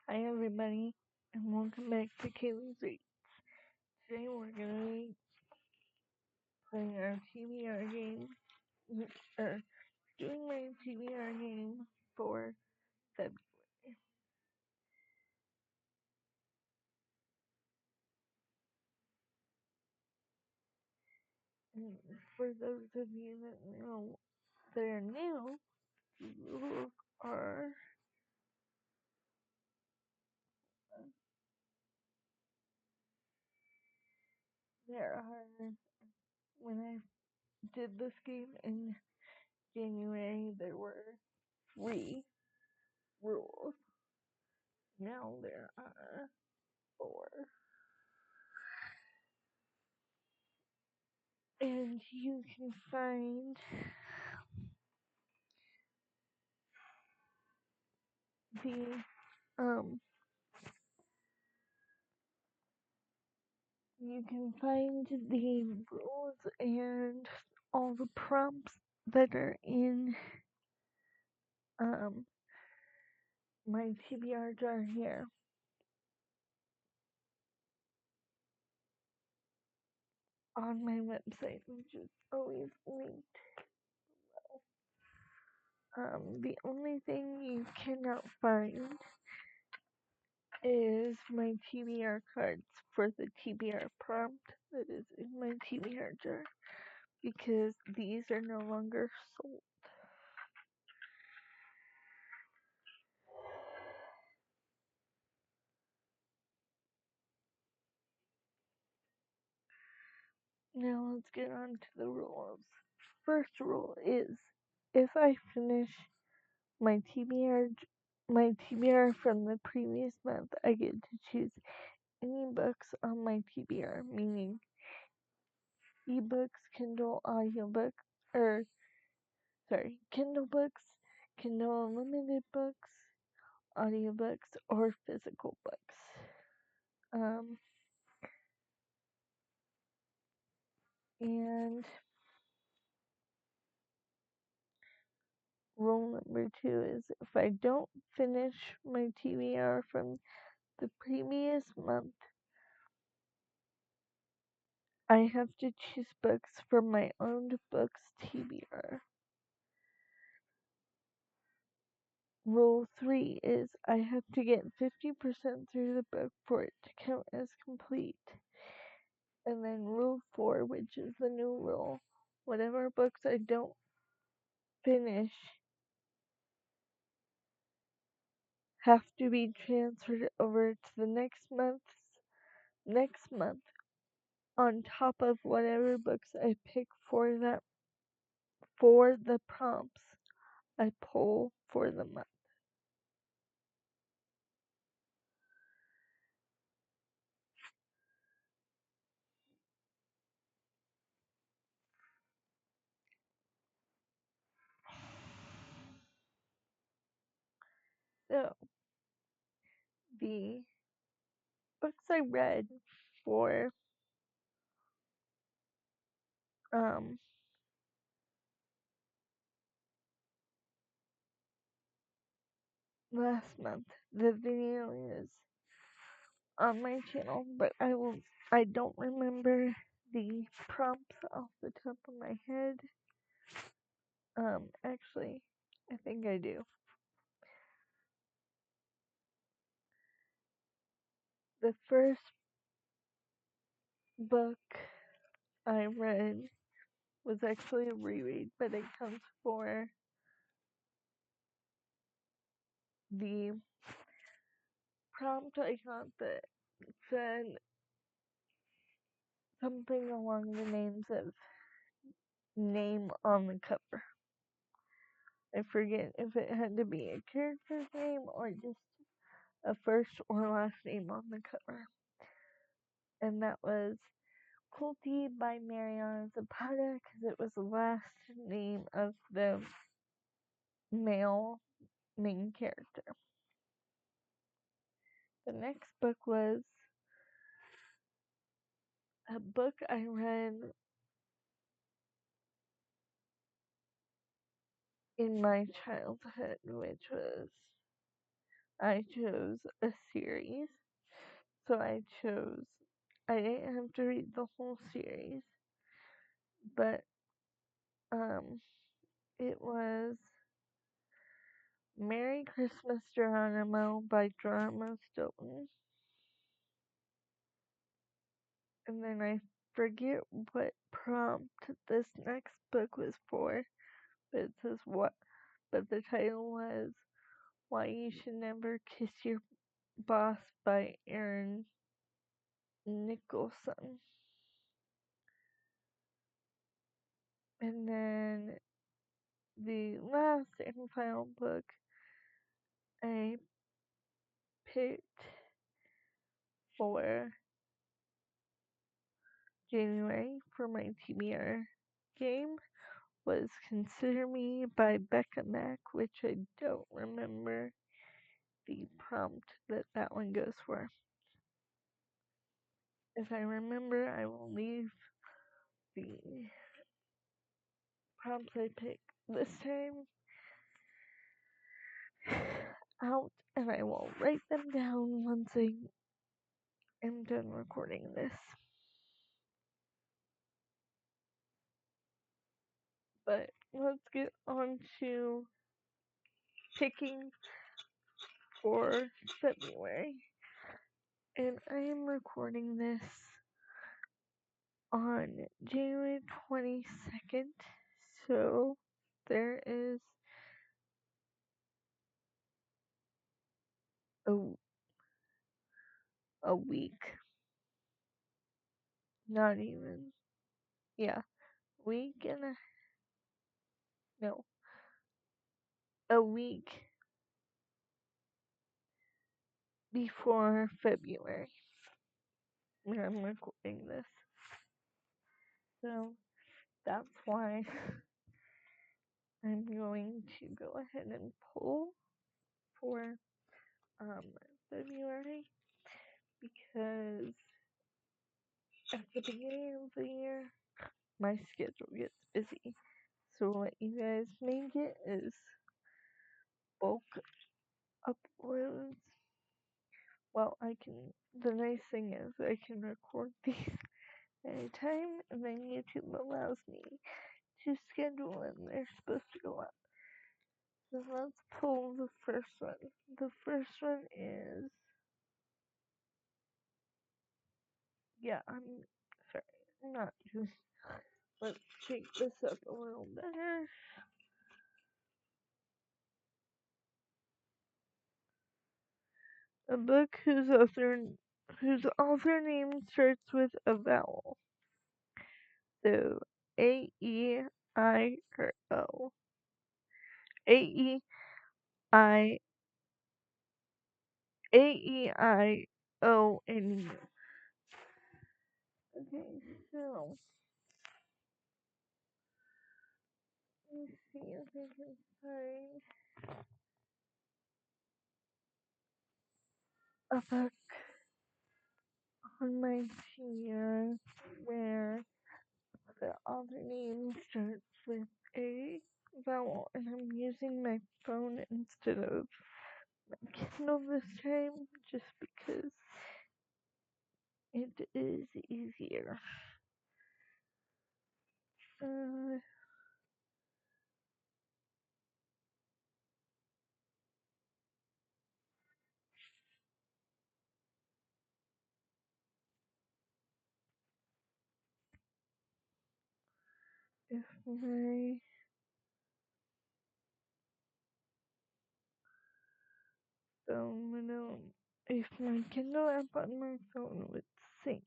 Hi everybody, and welcome back to Kaelie I'm. Today we're gonna be playing our TBR game, or doing my TBR game for February. And for those of you that are new, the rules are there are when I did this game in January, there were 3 rules. Now there are 4. And you can find the um you can find the rules and all the prompts that are in um my TBR jar here on my website, which is always linked. The only thing you cannot find is my TBR cards for the TBR prompt that is in my TBR jar because these are no longer sold. Now let's get on to the rules. First rule is if I finish my TBR from the previous month, I get to choose any books on my TBR, meaning eBooks, Kindle audiobook, or Kindle books, Kindle Unlimited books, audiobooks, or physical books. And rule number 2 is if I don't finish my TBR from the previous month, I have to choose books from my owned books TBR. Rule 3 is I have to get 50% through the book for it to count as complete. And then rule 4, which is the new rule, whatever books I don't finish have to be transferred over to the next month on top of whatever books I pick for the prompts I pull for the month. So the books I read for um last month, the video is on my channel, but I don't remember the prompts off the top of my head. Actually, I think I do. The first book I read was actually a reread, but it comes for the prompt I got that said something along the names of name on the cover. I forget if it had to be a character's name or just a first or last name on the cover. And that was Kulti by Mariana Zapata because it was the last name of the male main character. The next book was a book I read in my childhood, which was I chose a series. So I didn't have to read the whole series, but um, it was Merry Christmas, Geronimo by Geronimo Stilton. And then I forget what prompt this next book was for, but it says what, but the title was Why You Should Never Kiss Your Boss by Aaron Nicholson. And then the last and final book I picked for January for my TBR game was Consider Me by Becca Mack, which I don't remember the prompt that one goes for. If I remember, I will leave the prompts I picked this time out, and I will write them down once I am done recording this. But let's get on to picking for February. And I am recording this on January 22nd, so there is a week, not even, yeah, week and no, a week before February when I'm recording this. So that's why I'm going to go ahead and pull for February, because at the beginning of the year my schedule gets busy. So what you guys may get is bulk uploads. Well, the nice thing is I can record these anytime, and then YouTube allows me to schedule when they're supposed to go up. So let's pull the first one. The first one is, yeah, I'm sorry, I'm not doing, let's shake this up a little better. A book whose author name starts with a vowel. So A-E-I-O. A-E-I A-E-I-O-N-U. Okay, so let's see if I can find a book on my tier where the author name starts with a vowel, and I'm using my phone instead of my Kindle this time just because it is easier. If my phone would if my Kindle app on my phone would sync.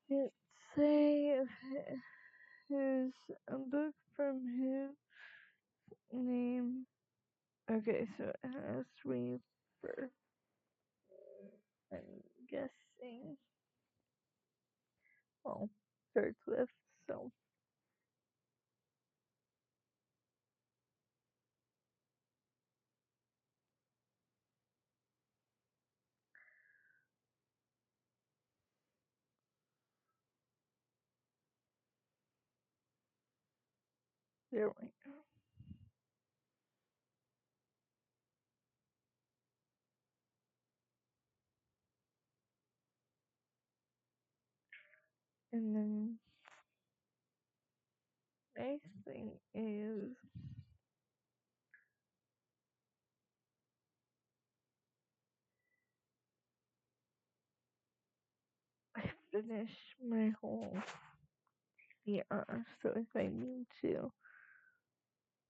It say who's a book from whose name. Okay, so it has Reaper. I'm guessing. Well, starts with, so. There we go. And then next thing is I finished my whole TBR, so if I need to,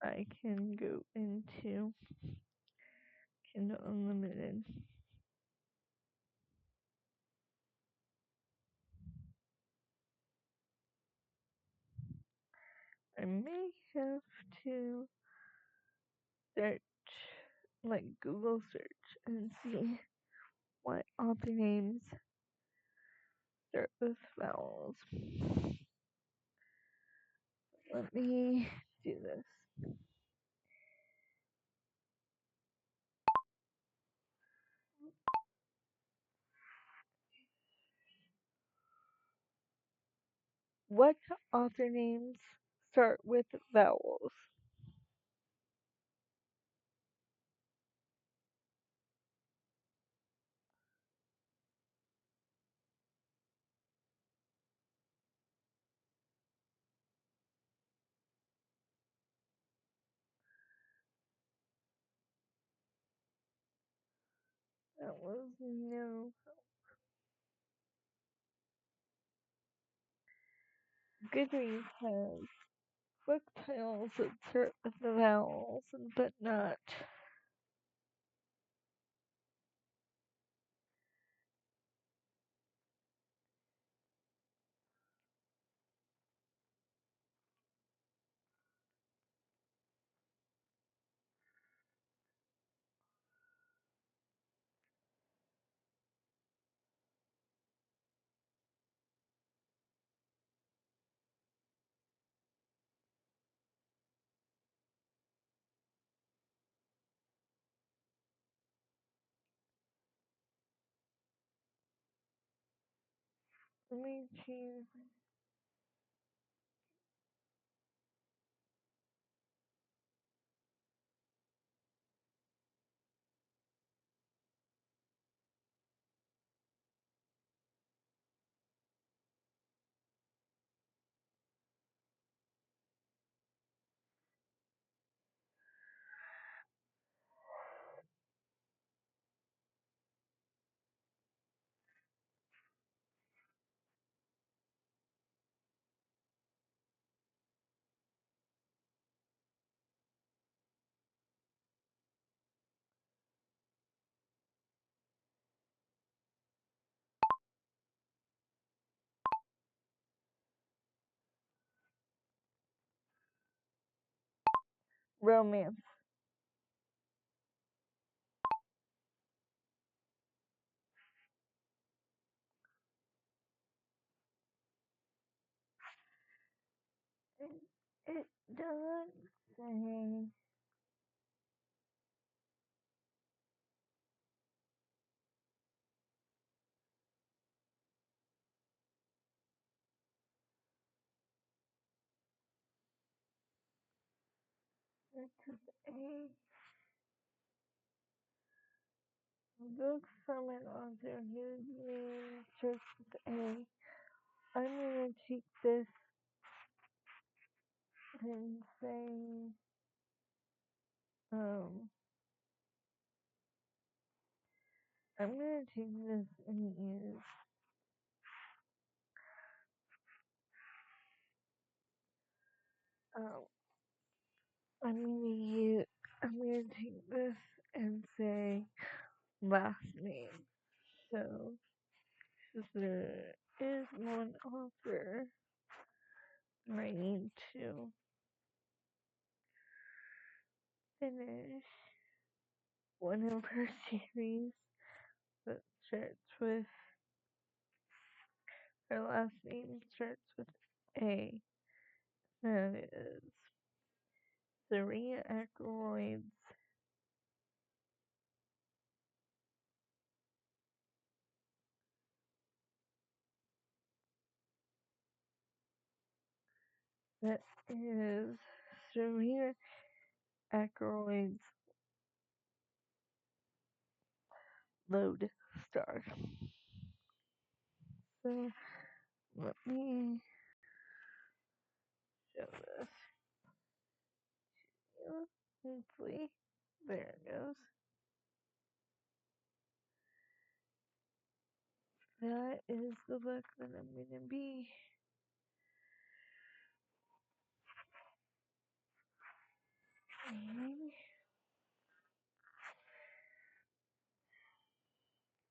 I can go into Kindle Unlimited. I may have to search, like Google search, and see what author names start with vowels. Let me do this. What author names start with vowels? That was no. Goodreads has book titles that start with the vowels, but not. Let me change. Romance. It doesn't say. It's a book from an author whose name starts with A. I'm gonna take this and say, I'm gonna take this and use, um, I'm gonna take this and say last name. So, there is one author I need to finish one of her series that starts with, her last name starts with A. That is Serena Ackroyd's that is Serena Ackroyd's Lodestar. So let me show this. Hopefully, there it goes. That is the book that I'm gonna be reading.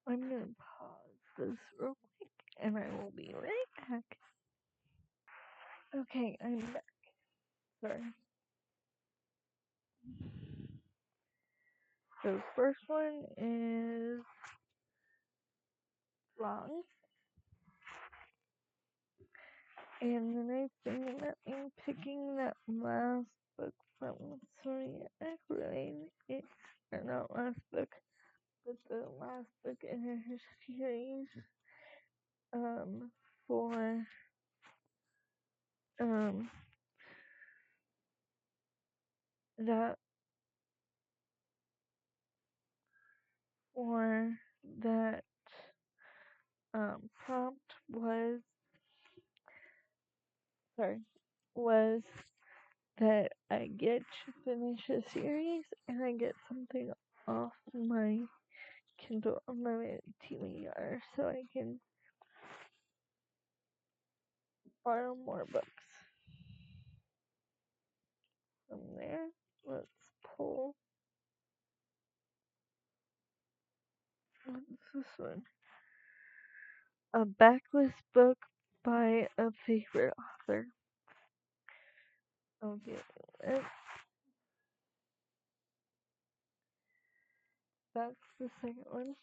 I'm gonna pause this real quick and I will be right back. Okay, I'm back. Sorry. So the first one is long. And then I think that I'm picking that last book from Serena Ackroyd. Or not last book, but the last book in her series. For that or that prompt was that I get to finish a series and I get something off my Kindle on my TBR so I can borrow more books. From there, let's pull. What's this one? A backlist book by a favorite author. Okay, that's the second one.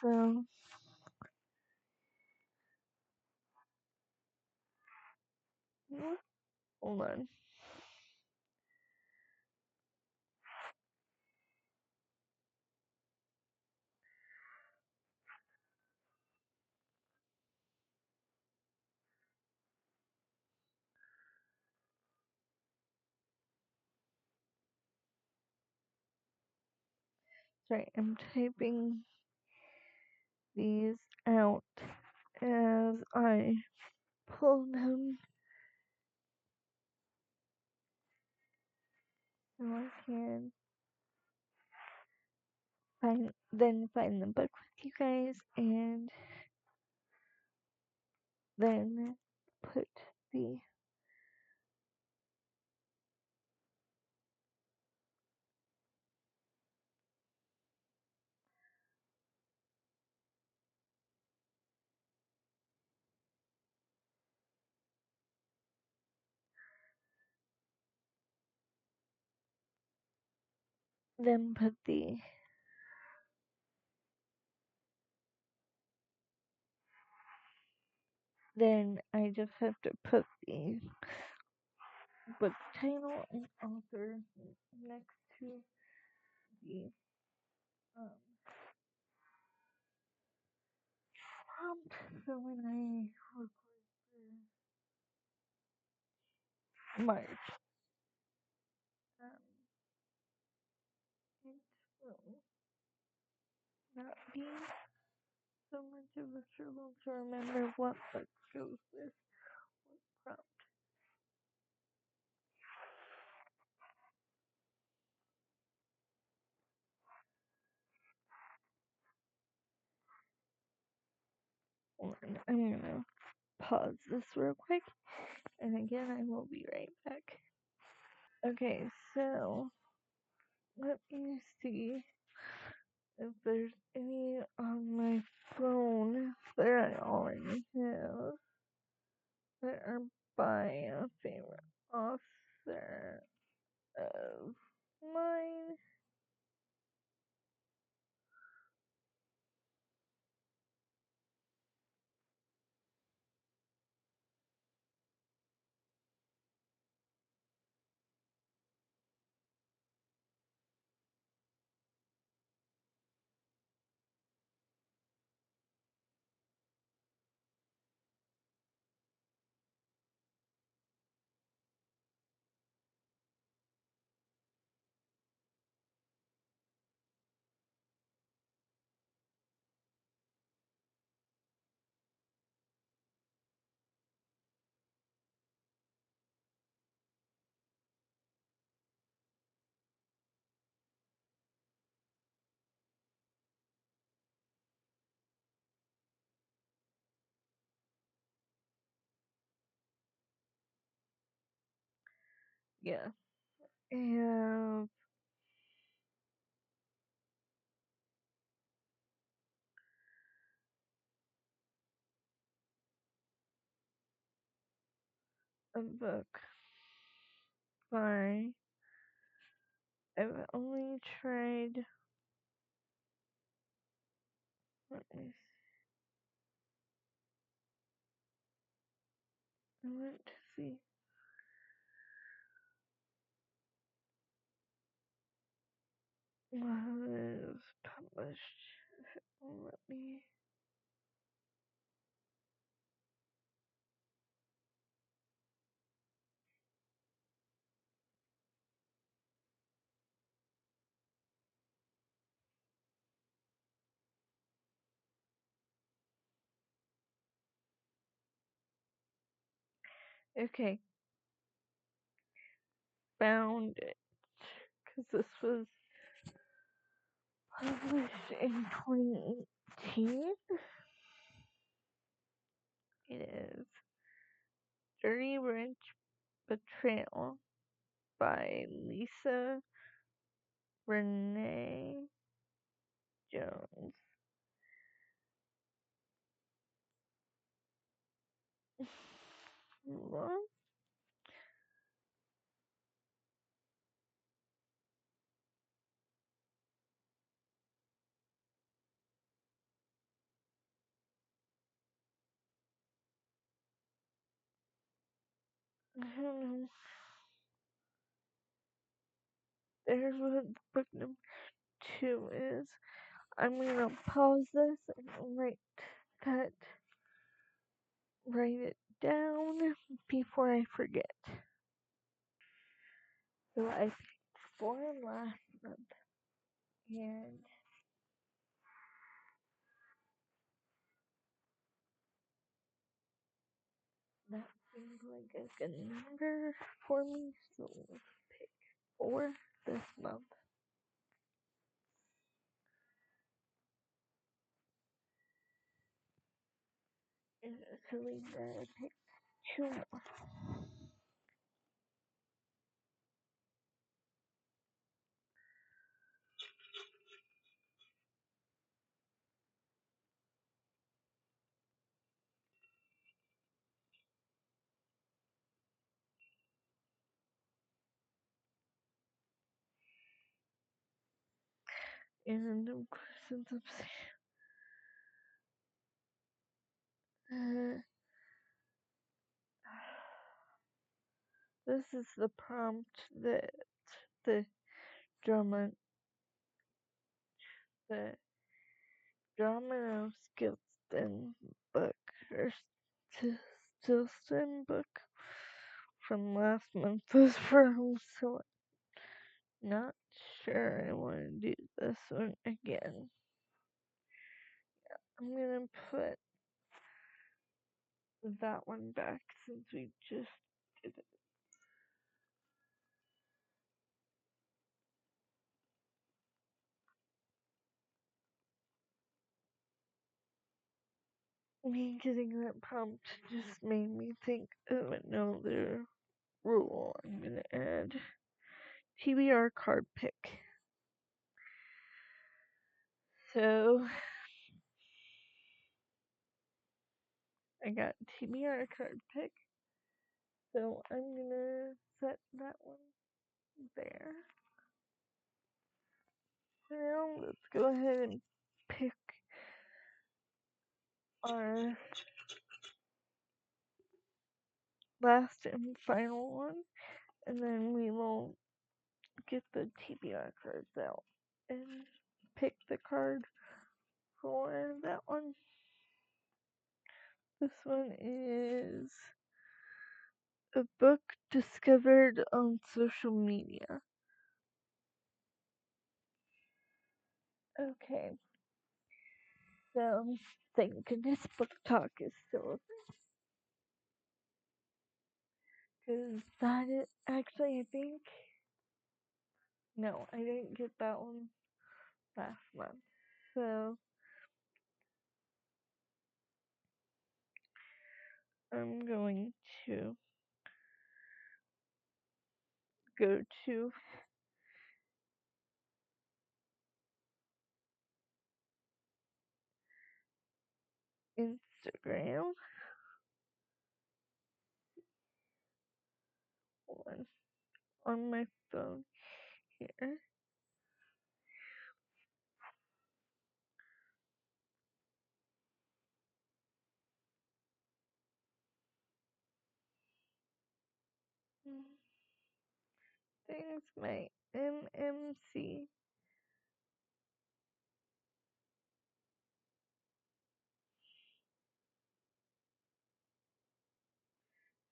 So, hold on. Sorry, I'm typing these out as I pull them so I can find the book with you guys and then put the then I just have to put the book title and author next to the um, prompt. So when I record for March, it will not be so much of a struggle to remember what book goes with what prompt. Hold on, I'm gonna pause this real quick, and again, I will be right back. Okay, so let me see if there's any on my phone that I already have that are by a favorite author of mine. Yeah. And a book by, I've only tried, let me see, I want to see what is published. Let me, okay, found it. Because this was published in 2018. It is Dirty Rich Betrayal by Lisa Renee Jones. What? I don't know. There's what book number 2 is. I'm gonna pause this and that, write it down before I forget. So I picked 4 last month, and that seems like a good number for me, so let's pick 4 this month. And so we gotta pick 2 more. And of course, since I'm this is the prompt that the drama, the Domino Skilston book, or Stilston book from last month was from, so I'm not sure I want to do this one again. I'm gonna put that one back since we just did it. Me getting that prompt just made me think of another rule I'm gonna add. TBR card pick. So I got TBR card pick. So I'm gonna set that one there. Now let's go ahead and pick our last and final one, and then we will get the TBR cards out and pick the card for that one. This one is a book discovered on social media. Okay, so thank goodness Book Talk is still open. Because that is actually, I think, no, I didn't get that one last month. So I'm going to go to Instagram on my phone here. Things my MMC.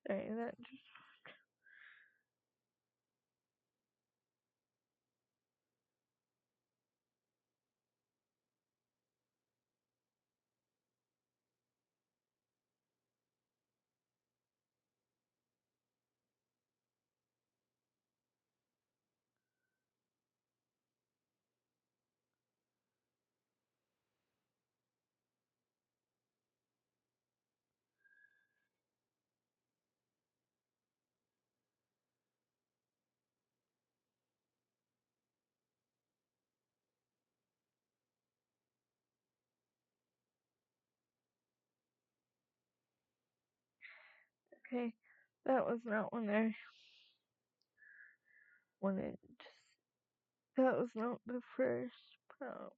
Sorry, that just okay. That was not when I wanted. That was not the first prompt.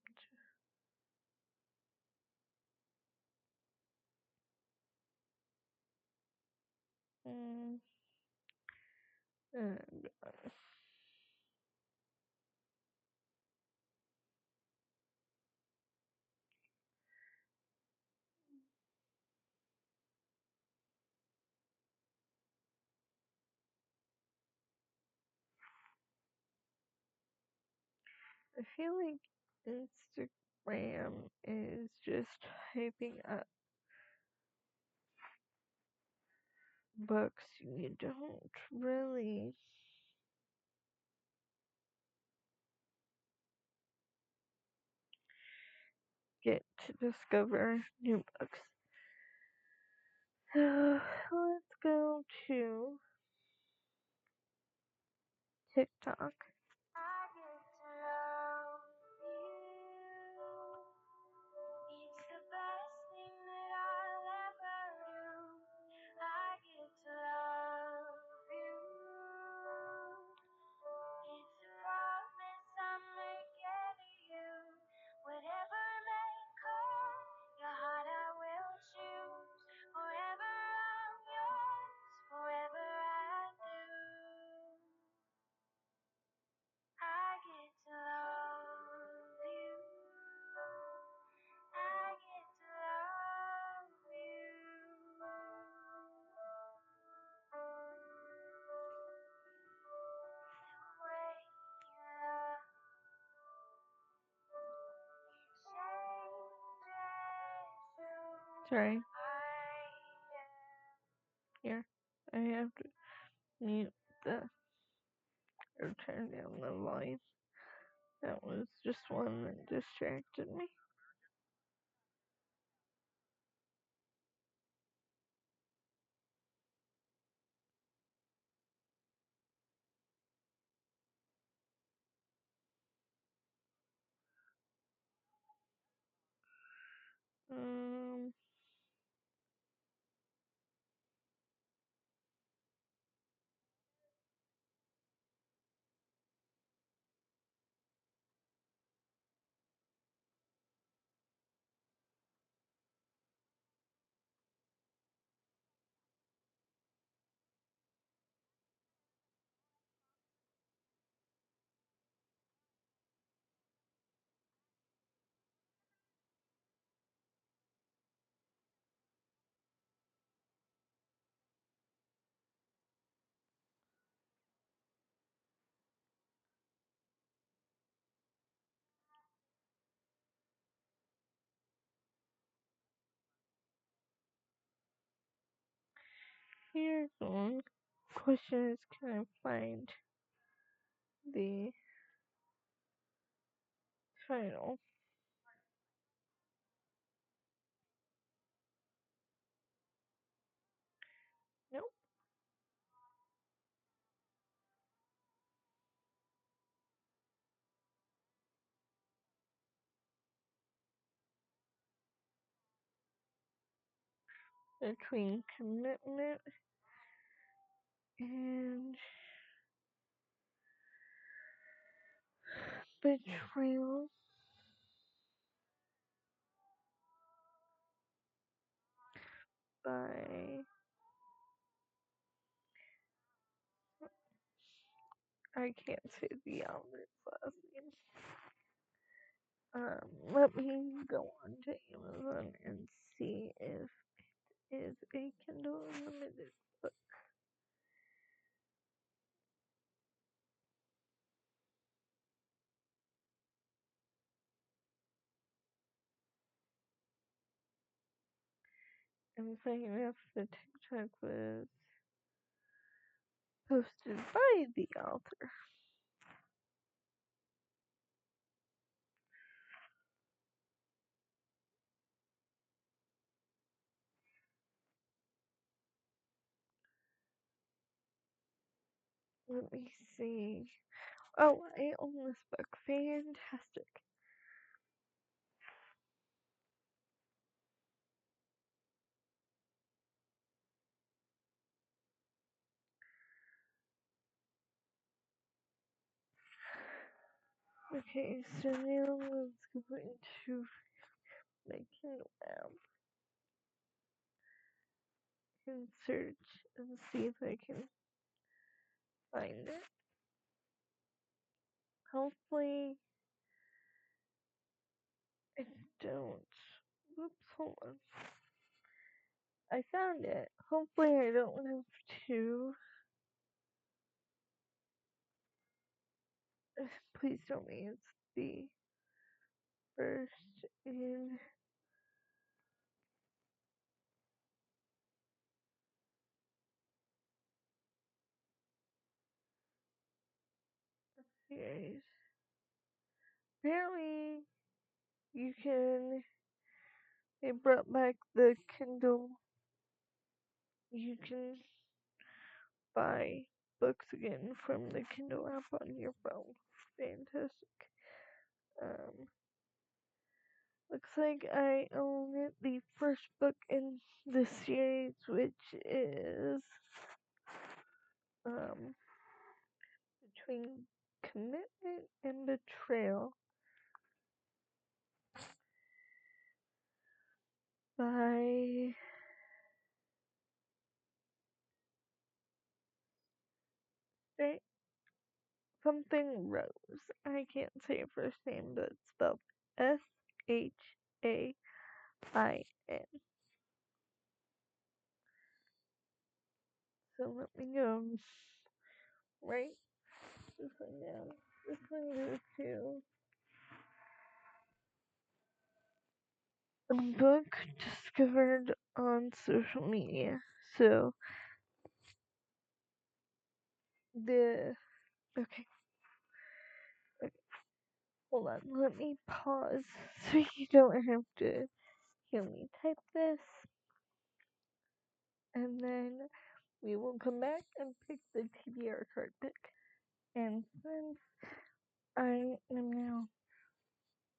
Mm, and I feel like Instagram is just hyping up books you don't really get to discover new books. Let's go to TikTok. I get to love you. It's the best thing that I'll ever do. I get to love you. It's a promise I make to you. Whatever may come, your heart I will choose. Forever I'm yours, forever I do. I get to love you. I get to love you. The way you love changes. Sorry. Here, I have to mute the or turn down the volume. That was just one that distracted me. Um, here's one. Question is, can I find the title? Nope. between commitment and betrayal by, I can't say the author's last name. Let me go on to Amazon and see if it is a Kindle Unlimited book. And funny enough, the TikTok was posted by the author. Let me see. Oh, I own this book. Fantastic. Okay, so now let's go into my Kindle app and search and see if I can find it. Hopefully, I don't. Whoops, hold on. I found it. Hopefully, I don't have to. Please tell me it's the first in. Series. Apparently, you can. They brought back the Kindle. You can buy books again from the Kindle app on your phone. Fantastic. Looks like I own it, the first book in the series, which is Between Commitment and Betrayal by something Rose. I can't say her first name, but it's spelled Shain. So let me go right this one down. This one goes to a book discovered on social media. So okay, hold on, let me pause so you don't have to hear me type this, and then we will come back and pick the TBR card pick. And since I am now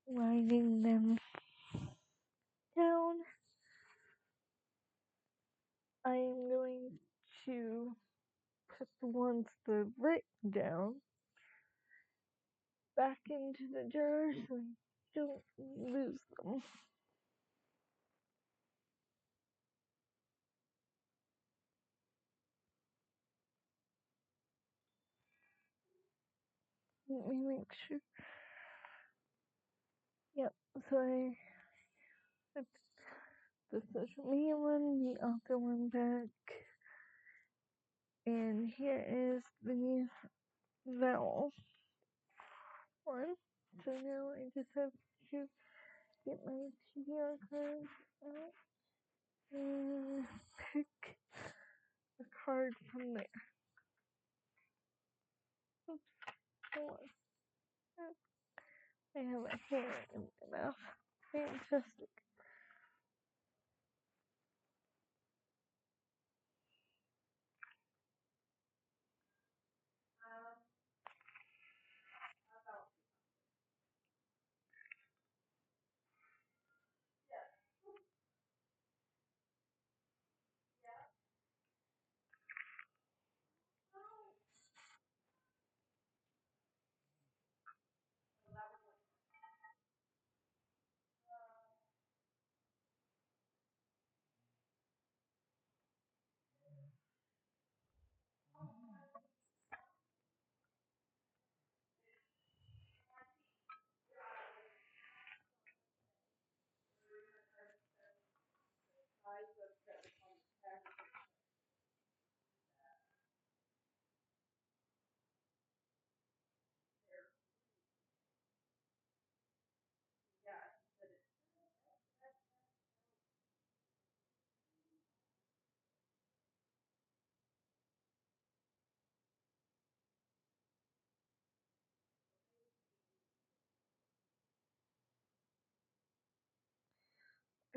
writing them down, I am going to put the ones that are written down back into the jar so I don't lose them. Let me make sure. Yep, so I put the social media one, the author one back, and here is the vowel one. So now I just have to get my TBR card out and pick a card from there. Oops, hold on. I have a hair in my mouth. Fantastic.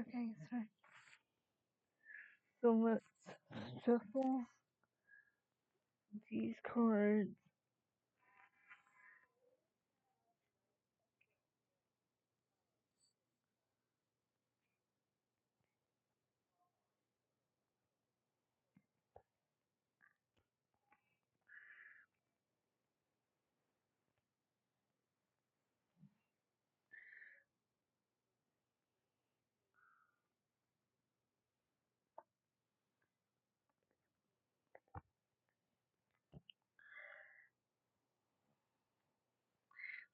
Okay, so let's shuffle these cards.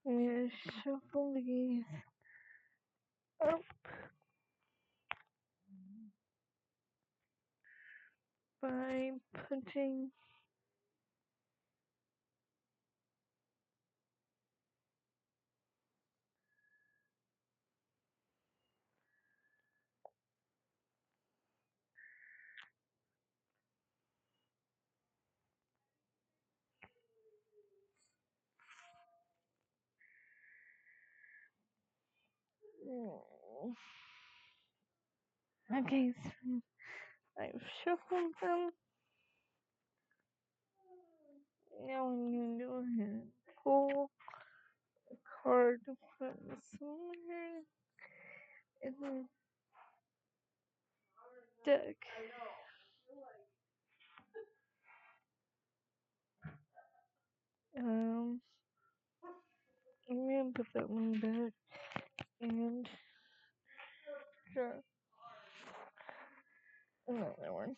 I'm gonna shuffle these up by putting okay, so I've shuffled them. Now I'm gonna go ahead and pull a card from somewhere in the deck. I'm gonna put that one back and draw another one.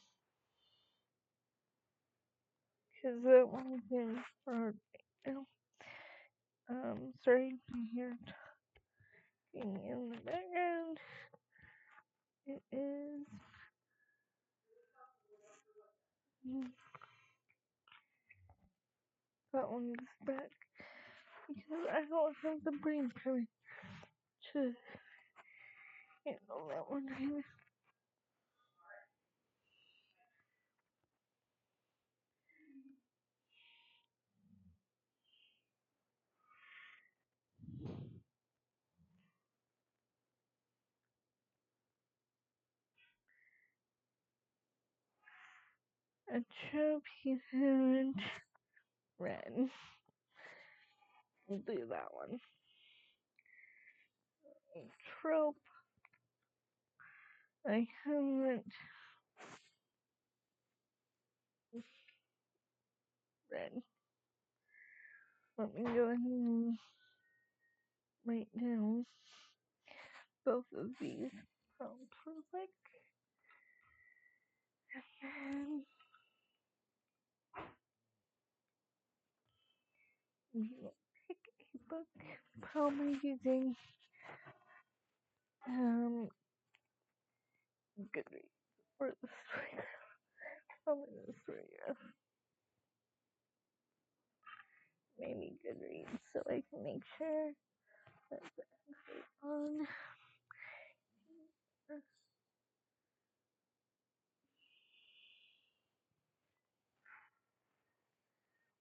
Cause that one's in hard right now. Sorry if you hear talking in the background. It is that one's back because I don't have the brain power to handle that one. A trapeze red. We'll do that one. A trope. I haven't read. Let me go ahead and write down both of these prompts real quick. And we'll pick a book, probably using Goodreads for the story. Probably the story, maybe Goodreads, so I can make sure that's actually on.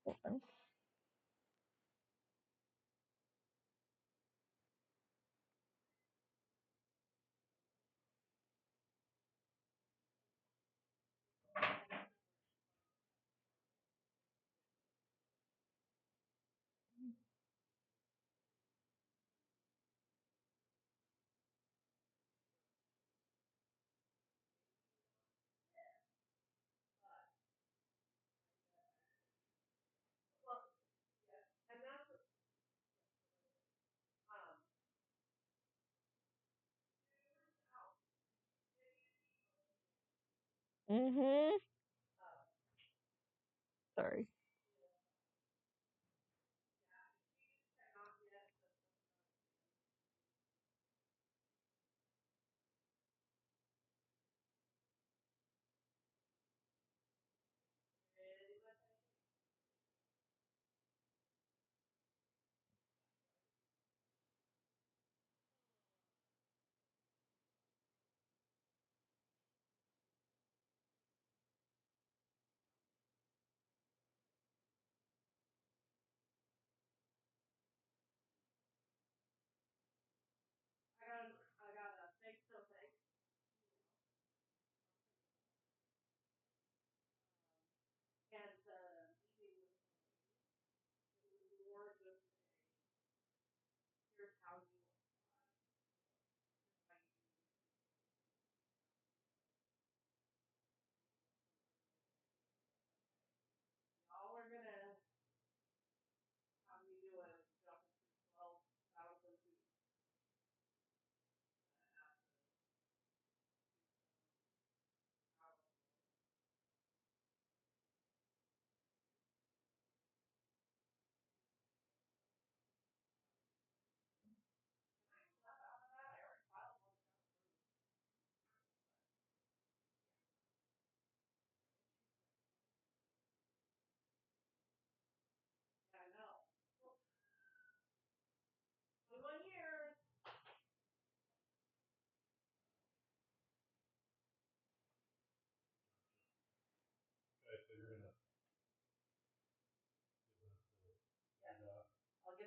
Hold on. Sorry.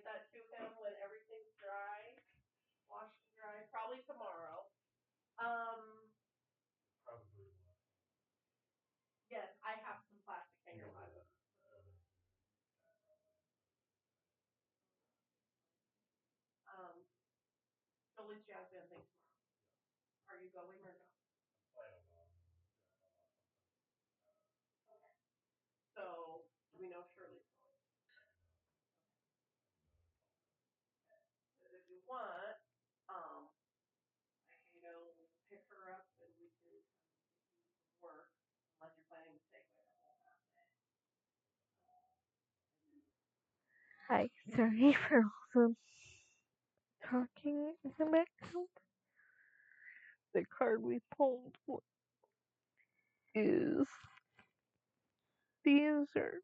that to him when everything's dry, washed and dry, probably tomorrow. Yes, I have some plastic hanger lights. So at least you have something tomorrow. Are you going or no? Okay. So do we know Shirley's going? Because if you want, I can go pick her up and we can work unless you're planning to stay away the whole half day. Hi, sorry for also talking in the background. The card we pulled is these are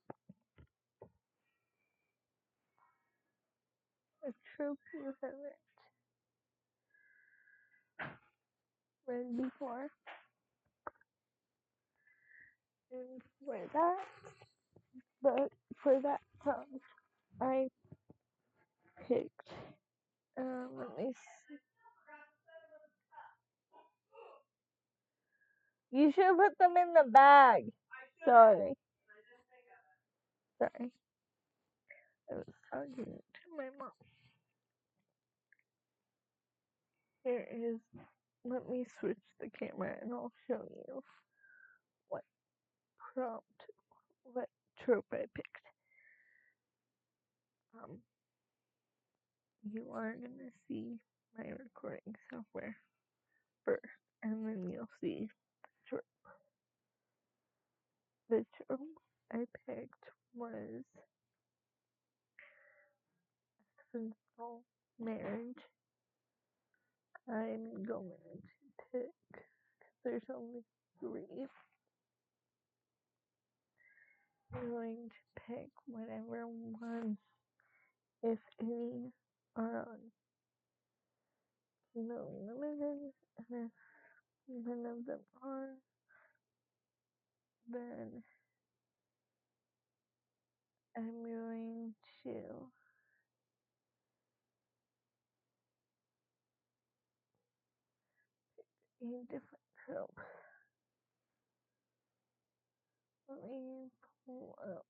a trope you haven't read before. And for that song, I picked, let me see. You should put them in the bag. Sorry. Sorry. I was talking to my mom. Here is, let me switch the camera and I'll show you what what trope I picked. You are gonna see my recording software first, and then you'll see the trope I picked was accidental marriage. I'm going to pick, there's only 3. I'm going to pick whatever one, if any, are on the limited, and if none of them are, then I'm going to a different trope. Let me pull up.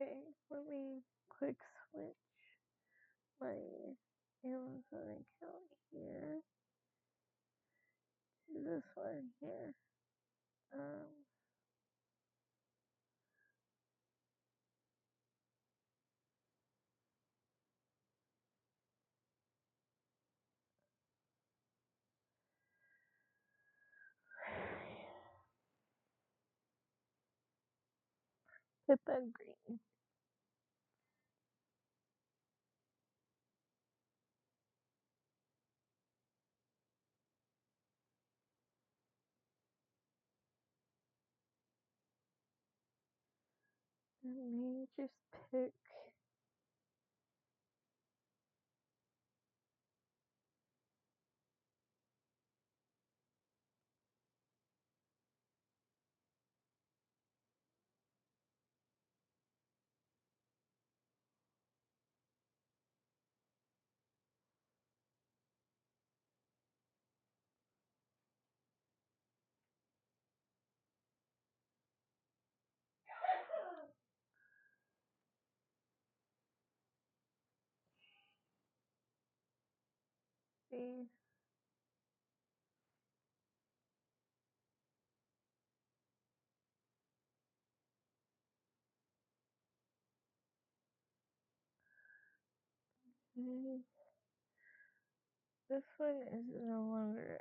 Okay, let me quick switch my Amazon account here to this one here. Hit that green. Let me just pick. See. This one is no longer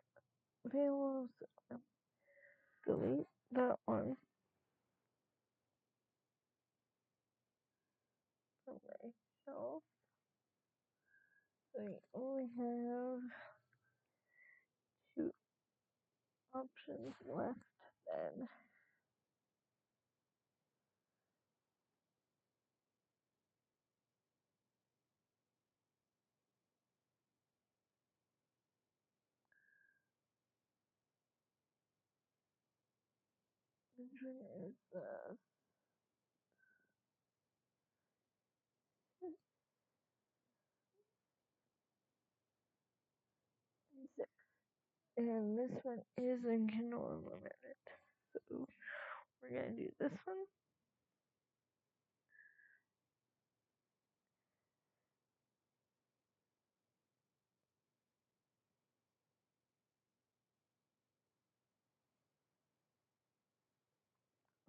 available, so delete that one from myself. So we only have 2 options left then. Which one is six? And this one is in Kindle Unlimited. So we're gonna do this one.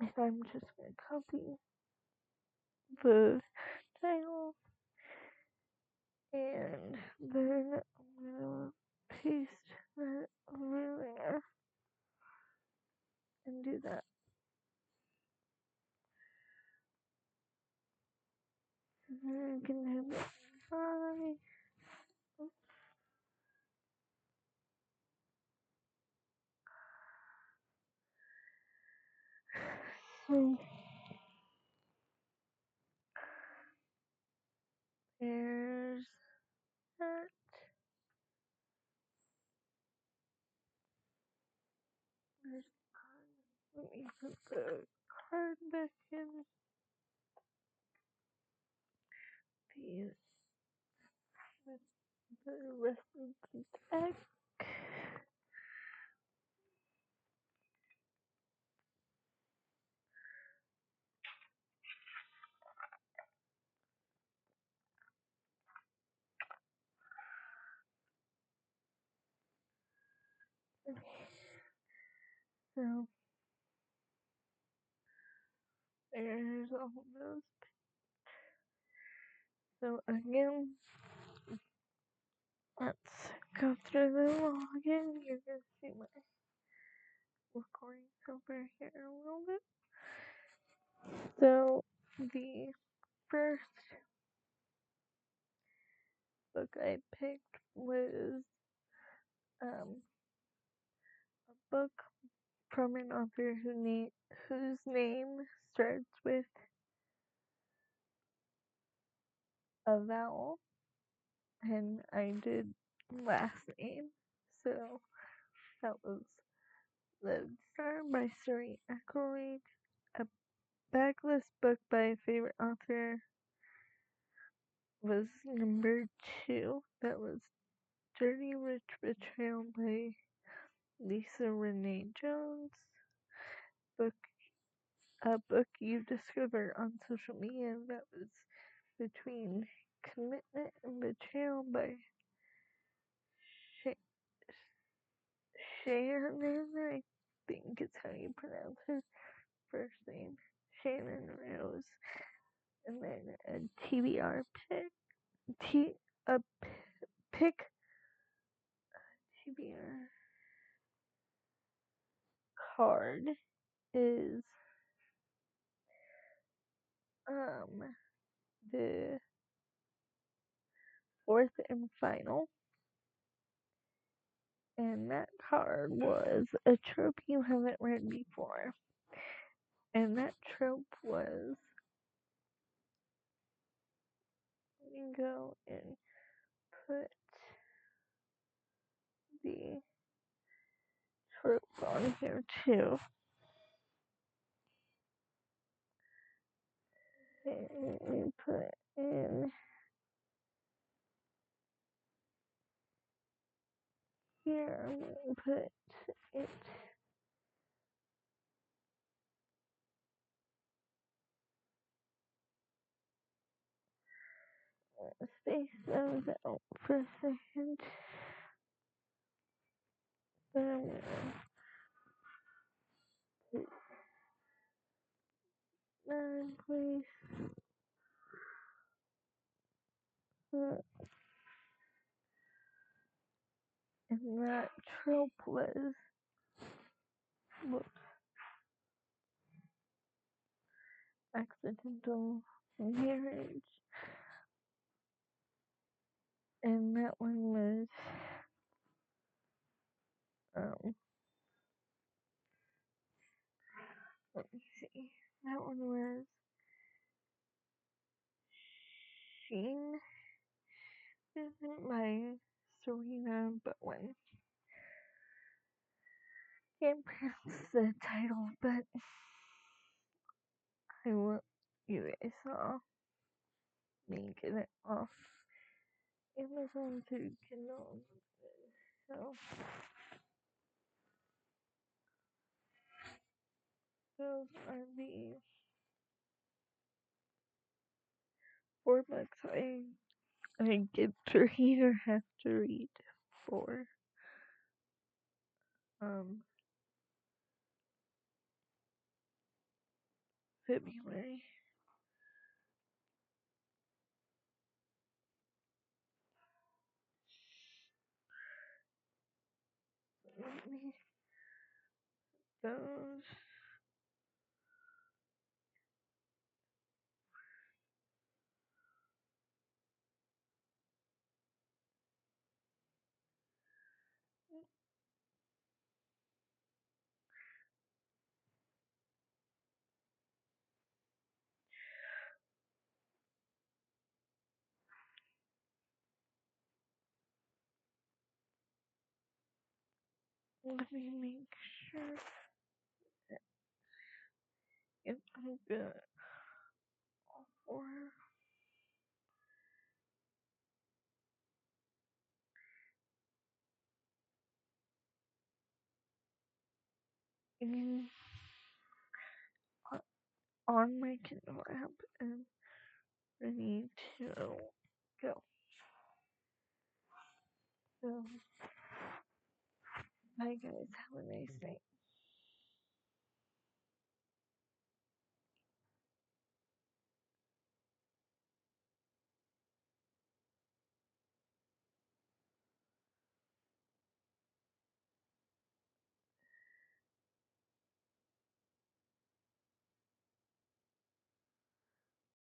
And I'm just gonna copy the title and then I'm gonna paste that over there and do that. And then I can have it by so there's that. There's the card. Let me put the card back in the with the rest of the deck. Okay, so there's all of those. So again, let's go through them all again. You're gonna see my recording over here a little bit. So the first book I picked was a book from an author whose name starts with a vowel, and I did last name, so that was The Star by Suri Eccleston, a backlist book by a favorite author was number 2. That was Dirty Rich Betrayal by Lisa Renee Jones. A book you discovered on social media that was between Commitment and Betrayal by Shannon, I think it's how you pronounce his first name. Shannon Rose. And then a TBR a pick TBR card is the fourth and final. And that card was a trope you haven't read before. And that trope was, let me go and put the trope on here too. And let me put in here, I'm going to put it space those out for a second. Then I'm going to put that in place. And that trope was, whoops, accidental marriage. And that one was, let me see. That one was Sheen isn't by Serena Bowen. can't pronounce the title, but I want you guys all me get it off Amazon to Kindle. So, those are the 4 books I get to read or have to read for February. Those let me make sure if I'm good. All four. And on my Kindle app and ready to go. So, bye guys. Have a nice night.